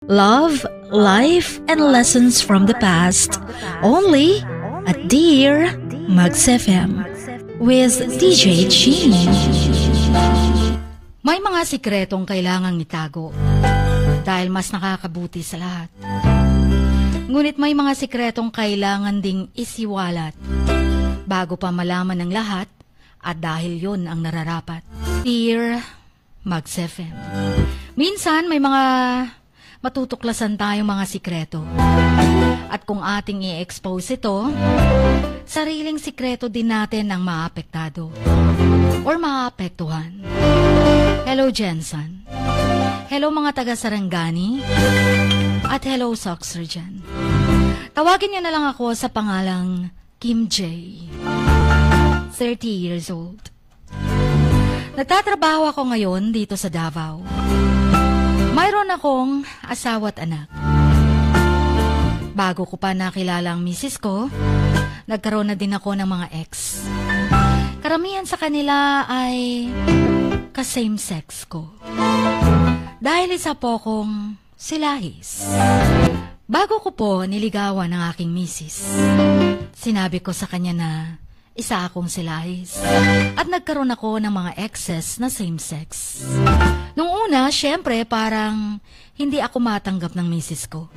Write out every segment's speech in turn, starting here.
Love, life, and lessons from the past. Only at Dear Mags FM with DJ Gene. May mga sikretong kailangang itago dahil mas nakakabuti sa lahat. Ngunit may mga sikretong kailangan ding isiwalat bago pa malaman ng lahat at dahil yun ang nararapat. Dear Mags FM. Minsan may mga matutuklasan tayong mga sikreto. At kung ating i-expose ito, sariling sikreto din natin ang maapektado or maapektuhan. Hello Jensen. Hello mga taga Sarangani. At hello Soxer dyan. Tawagin niyo na lang ako sa pangalang Kim J. 30 years old. Nagtatrabaho ako ngayon dito sa Davao. Mayroon akong asawa at anak. Bago ko pa nakilala ang misis ko, nagkaroon na din ako ng mga ex. Karamihan sa kanila ay ka-same sex ko. Dahil isa po akong silahis. Bago ko po niligawan ng aking misis, sinabi ko sa kanya na isa akong silahis at nagkaroon ako ng mga exes na same sex. Nung una, syempre parang hindi ako matanggap ng misis ko.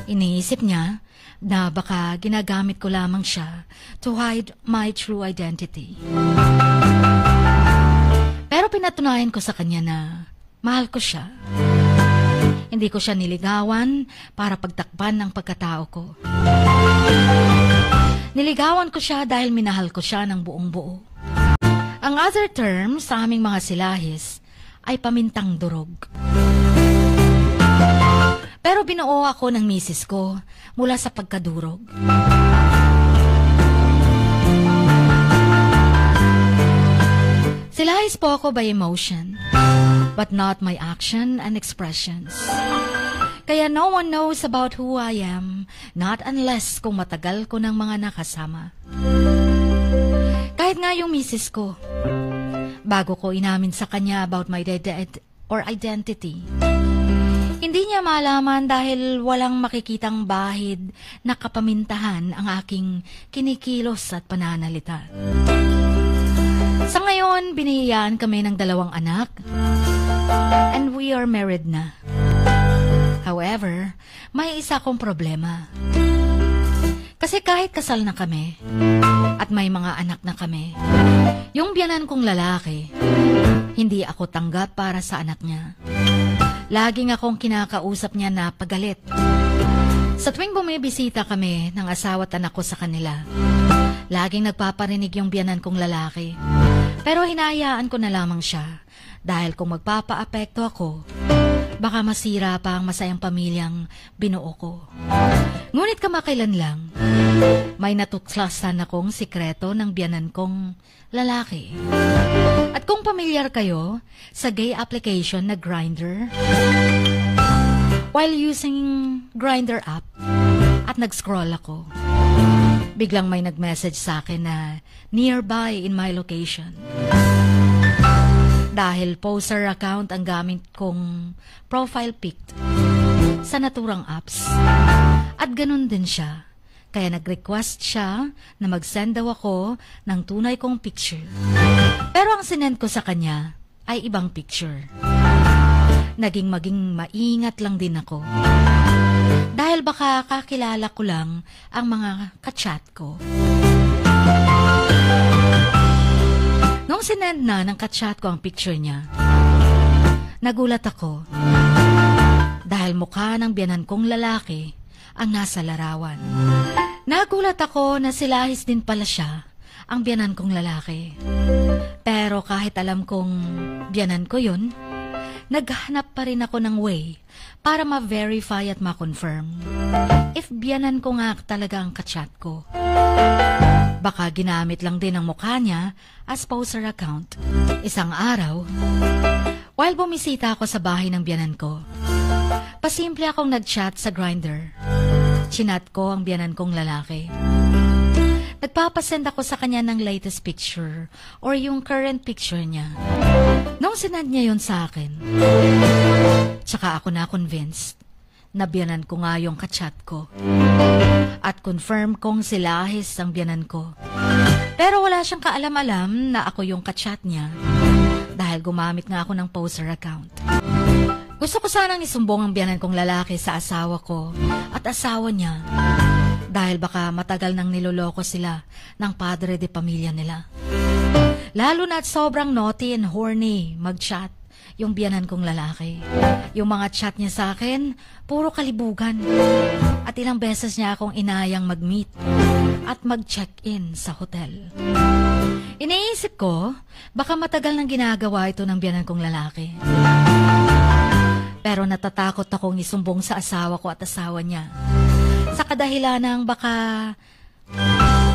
Iniisip niya na baka ginagamit ko lamang siya to hide my true identity. Pero pinatunayan ko sa kanya na mahal ko siya. Hindi ko siya niligawan para pagtakpan ng pagkatao ko. Niligawan ko siya dahil minahal ko siya ng buong buo. Ang other term sa aming mga silahis ay pamintang durog. Pero binuo ako ng misis ko mula sa pagkadurog. Silahis po ako by emotion, but not my action and expressions. Kaya no one knows about who I am, not unless kung matagal ko ng mga nakasama. Kahit nga yung misis ko, bago ko inamin sa kanya about my identity, hindi niya malaman dahil walang makikitang bahid na kapamintahan ang aking kinikilos at pananalita. Sa ngayon, biniyayaan kami ng 2 anak, and we are married na. However, may isa akong problema. Kasi kahit kasal na kami, at may mga anak na kami, yung biyanan kong lalaki, hindi ako tanggap para sa anak niya. Laging akong kinakausap niya na pagalit. Sa tuwing bumibisita kami ng asawa at anak ko sa kanila, laging nagpaparinig yung biyanan kong lalaki. Pero hinahayaan ko na lamang siya dahil kung magpapaapekto ako, baka masira pa ang masayang pamilyang binuo ko. Ngunit kamakailan lang, may natuklasan akong sikreto ng biyanan kong lalaki. At kung pamilyar kayo sa gay application na Grindr, while using Grindr app at nag-scroll ako, biglang may nag-message sa akin na nearby in my location. Dahil poster account ang gamit kong profile pic sa naturang apps. At ganun din siya. Kaya nag-request siya na mag-send daw ako ng tunay kong picture. Pero ang sinend ko sa kanya ay ibang picture. Maging maingat lang din ako. Dahil baka kakilala ko lang ang mga kachat ko. Nung sinend na ng kachat ko ang picture niya, nagulat ako dahil mukha ng biyanan kong lalaki ang nasa larawan. Nagulat ako na silahis din pala siya ang biyanan kong lalaki. Pero kahit alam kong biyanan ko yun, naghanap pa rin ako ng way para ma-verify at ma-confirm if biyanan ko nga talaga ang kachat ko. Baka ginamit lang din ang mukha niya as poster account. Isang araw, while bumisita ako sa bahay ng biyanan ko, pasimple akong nag-chat sa Grindr. Chinat ko ang biyanan kong lalaki. Nagpapasend ako sa kanya ng latest picture or yung current picture niya. Nung sinad niya yon sa akin, tsaka ako na convinced Nabiyanan ko nga yung kachat ko. At confirm kong si Lahis ang biyanan ko. Pero wala siyang kaalam-alam na ako yung kachat niya dahil gumamit nga ako ng poster account. Gusto ko sanang isumbong ang biyanan kong lalaki sa asawa ko at asawa niya dahil baka matagal nang niloloko sila ng padre de pamilya nila. Lalo na't sobrang naughty and horny mag-chat yung biyanan kong lalaki. Yung mga chat niya sa akin, puro kalibugan. At ilang beses niya akong inayang mag-meet at mag-check-in sa hotel. Iniisip ko, baka matagal nang ginagawa ito ng biyanan kong lalaki. Pero natatakot akong isumbong sa asawa ko at asawa niya. Sa kadahilanang baka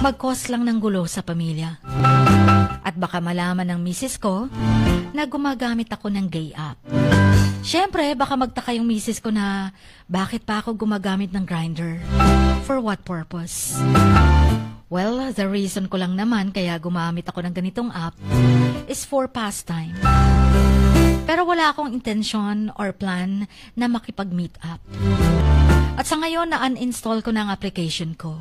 mag-cause lang ng gulo sa pamilya. At baka malaman ng misis ko na gumagamit ako ng gay app. Siyempre, baka magtaka yung misis ko na bakit pa ako gumagamit ng Grindr? For what purpose? Well, the reason ko lang naman kaya gumamit ako ng ganitong app is for pastime. Pero wala akong intention or plan na makipag-meet up. At sa ngayon, na-uninstall ko na ang application ko.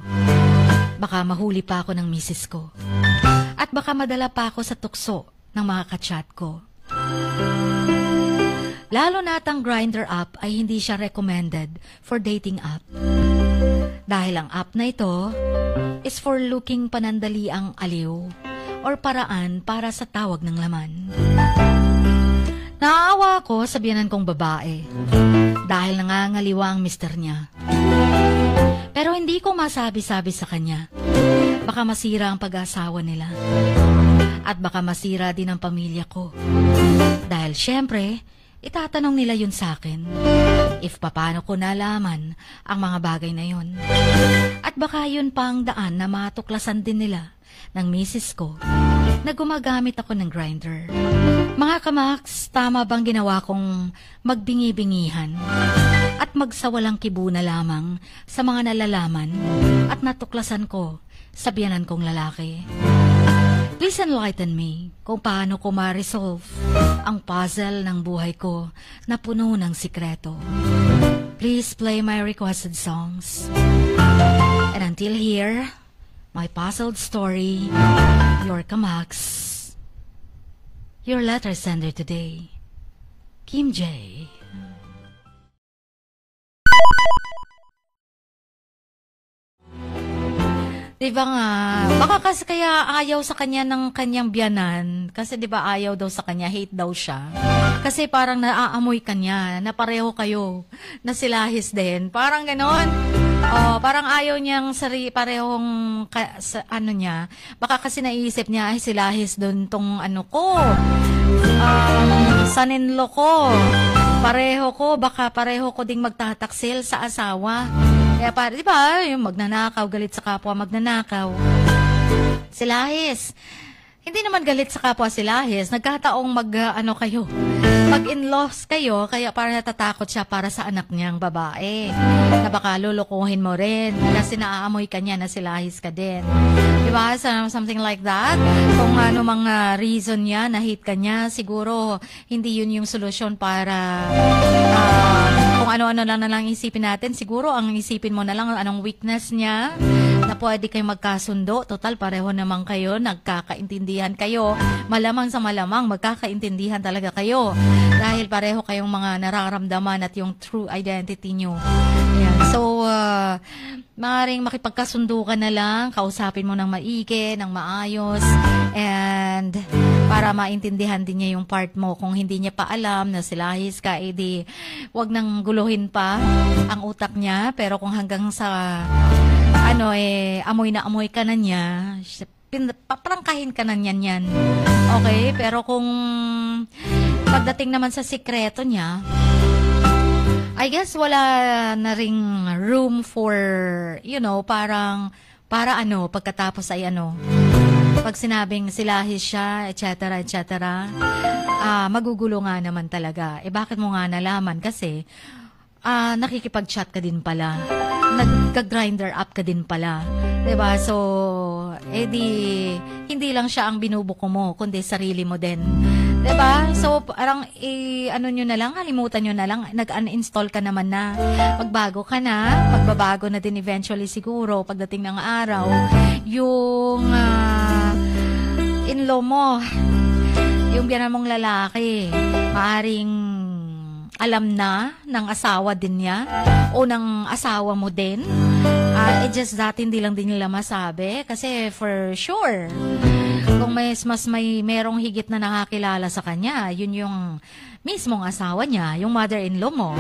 Baka mahuli pa ako ng misis ko. At baka madala pa ako sa tukso ng mga kachat ko. Lalo na ang Grindr app ay hindi siya recommended for dating app. Dahil ang app na ito is for looking panandaliang aliw or paraan para sa tawag ng laman. Naawa ko sa biyanan kong babae dahil nangangaliwa ang mister niya. Pero hindi ko masabi-sabi sa kanya. Baka masira ang pag-asawa nila. At baka masira din ang pamilya ko. Dahil syempre, itatanong nila yun sa akin. If paano ko nalaman ang mga bagay na yun. At baka yun pa ang daan na matuklasan din nila ng misis ko na gumagamit ako ng Grindr. Mga kamaks, tama bang ginawa kong magbingi-bingihan at magsawalang kibo na lamang sa mga nalalaman at natuklasan ko sa biyanan kong lalaki? Please enlighten me kung paano ko ma-resolve ang puzzle ng buhay ko na puno ng sikreto. Please play my requested songs. And until here, my puzzled story, your Kamax. Your letter sender today, Kim J. Diba nga, baka kasi kaya ayaw sa kanya ng kanyang biyanan. Kasi diba ayaw daw sa kanya, hate daw siya. Kasi parang naaamoy kanya, na pareho kayo, na si Lahis din. Parang ganon. Oh, parang ayaw niyang parehong ano niya. Baka kasi naisip niya, ay si Lahis doon tong ano ko. Son-in-law ko. Pareho ko, baka pareho ko ding magtataksil sa asawa. Kaya di ba, yung magnanakaw, galit sa kapwa magnanakaw. Si Lahis, hindi naman galit sa kapwa si Lahis, nagkataong mag-in-laws kayo, kaya para natatakot siya para sa anak niyang babae. Na baka lulukuhin mo rin, kasi naaamoy ka niya na si Lahis ka din. Diba? Something like that. Kung ano mga reason niya, na-hate ka niya, siguro hindi yun yung solusyon para kung ano-ano lang na lang isipin natin. Siguro ang isipin mo na lang anong weakness niya na pwede kayo magkasundo. Total, pareho naman kayo, nagkakaintindihan kayo. Malamang sa malamang, magkakaintindihan talaga kayo. Dahil pareho kayong mga nararamdaman at yung true identity nyo. Ayan. So, maaaring makipagkasundo ka na lang, kausapin mo ng maigi, ng maayos, and para maintindihan din niya yung part mo. Kung hindi niya pa alam na si Lahis ka, edi wag nang guluhin pa ang utak niya. Pero kung hanggang sa amoy na amoy ka na niya, paprangkahin ka na yan. Okay? Pero kung pagdating naman sa sikreto niya, I guess wala na ring room for, parang, pagkatapos ay pag sinabing si Lahis siya, etc., magugulo nga naman talaga. Bakit mo nga nalaman? Kasi, nakikipag-chat ka din pala. Nagka-Grindr app ka din pala. Diba? So, hindi lang siya ang binubuko mo, kundi sarili mo din. Diba? So, parang, ano nyo na lang, halimutan nyo na lang, nag-uninstall ka naman na. Magbago ka na, magbabago na din eventually siguro, pagdating ng araw, yung in-law mo, yung biyanan mong lalaki, maaring alam na ng asawa din niya, o ng asawa mo din. Just that, hindi lang din nila masabi, kasi for sure, kung merong higit na nakakilala sa kanya, yun yung mismong asawa niya, yung mother-in-law mo.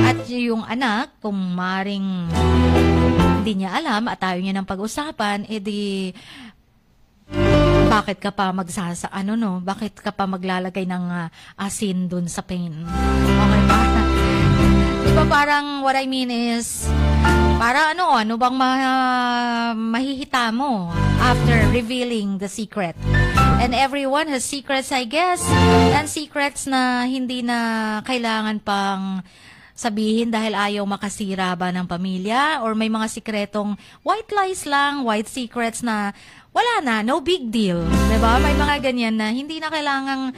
At yung anak, kung maring hindi niya alam at ayaw niya ng pag-usapan, edi bakit ka pa bakit ka pa maglalagay ng asin dun sa pain? Okay ba? Diba parang what I mean is, para ano bang mahihita mo after revealing the secret? And everyone has secrets, I guess. And secrets na hindi na kailangan pang sabihin dahil ayaw makasira ba ng pamilya, or may mga sikretong white lies lang, white secrets na wala na, no big deal. Diba? May mga ganyan na hindi na kailangang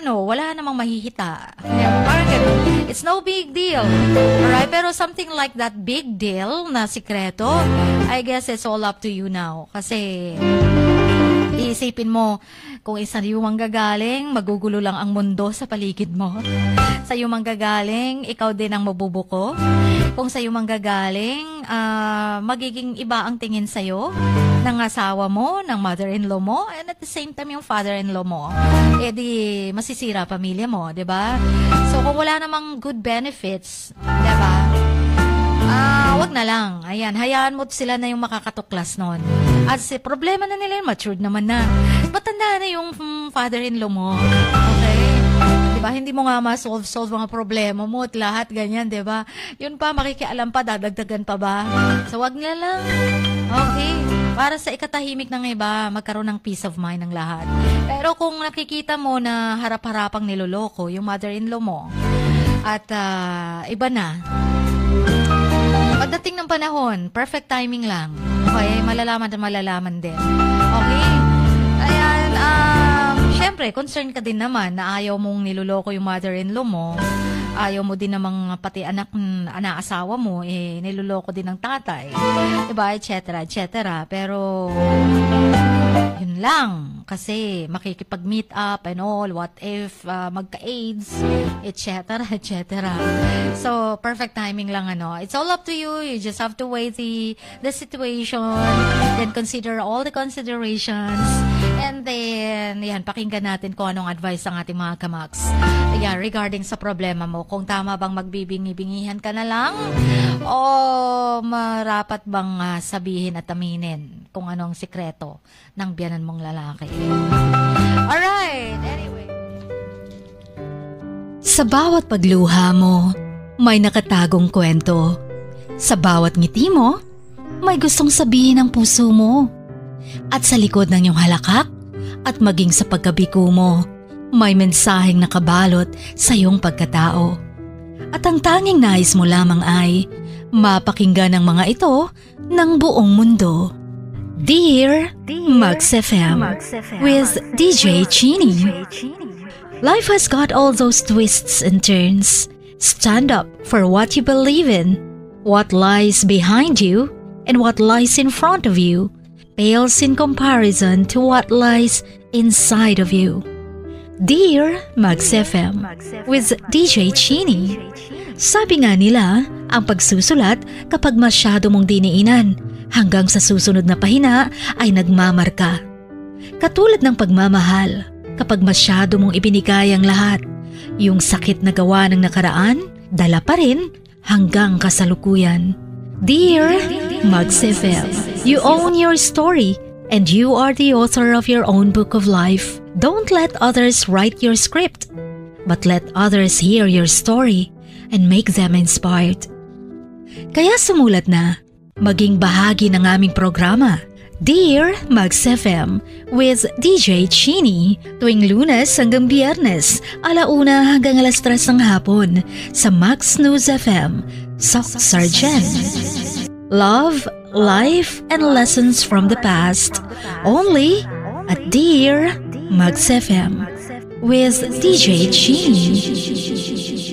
wala namang mahihita. Parang ganun. It's no big deal. Alright? Pero something like that big deal na sikreto, I guess it's all up to you now. Kasi iisipin mo, kung isa yung manggagaling, magugulo lang ang mundo sa paligid mo. Sa yung manggagaling, ikaw din ang mabubuko. Kung sa yung manggagaling, magiging iba ang tingin sa'yo ng asawa mo, ng mother-in-law mo, and at the same time yung father-in-law mo. Di masisira pamilya mo, di ba? So kung wala namang good benefits, di ba? Wag na lang. Ayan, hayaan mo sila na yung makakatuklas nun. At problema na nila, matured naman na. Matanda na yung father-in-law mo. Okay? Diba? Hindi mo nga ma-solve mga problema mo at lahat ganyan, diba? Yun pa, makikialam pa, dadagdagan pa ba? So, wag na lang. Okay? Para sa ikatahimik ng iba, magkaroon ng peace of mind ng lahat. Pero kung nakikita mo na harap-harapang niloloko yung mother-in-law mo, at iba na, pagdating ng panahon, perfect timing lang. Okay? Malalaman din. Okay? Ayan, syempre, concern ka din naman na ayaw mong niloloko yung mother-in-law mo. Ayaw mo din namang pati anak-asawa mo, niloloko din ng tatay. Diba? Et cetera. Pero, yun lang. Kasi, makikipag-meet up and all, what if magka-AIDS, et cetera. So, perfect timing lang, It's all up to you. You just have to weigh the situation, then consider all the considerations, and then, pakinggan natin kung anong advice ang ating mga kamaks. Regarding sa problema mo, kung tama bang magbibingi-bingihan ka na lang, o marapat bang sabihin at aminin kung anong sikreto ng biyanan mong lalaki. Alright, anyway. Sa bawat pagluha mo, may nakatagong kwento. Sa bawat ngiti mo, may gustong sabihin ang puso mo. At sa likod ng iyong halakak at maging sa pagkabiko mo, may mensaheng nakabalot sa iyong pagkatao. At ang tanging nais mo lamang ay mapakinggan ang mga ito ng buong mundo. Dear Max FM with DJ Chini. Life has got all those twists and turns. Stand up for what you believe in. What lies behind you and what lies in front of you pales in comparison to what lies inside of you. Dear Max FM with DJ Chini. Sabi nga nila, ang pagsusulat kapag masyado mong diniinan hanggang sa susunod na pahina ay nagmamarka. Katulad ng pagmamahal, kapag masyado mong ibinigay ang lahat, yung sakit na gawa ng nakaraan, dala pa rin hanggang kasalukuyan. Dear Max FM, you own your story and you are the author of your own book of life. Don't let others write your script, but let others hear your story and make them inspired. Kaya sumulat na, maging bahagi ng aming programa, Dear Max FM with DJ Chini, tuwing Lunes hanggang Biyernes, 1:00 hanggang 3:00 ng hapon sa Max News FM, Sock Sargent. Love, life, and lessons from the past, only at Dear Mags FM with DJ Chin.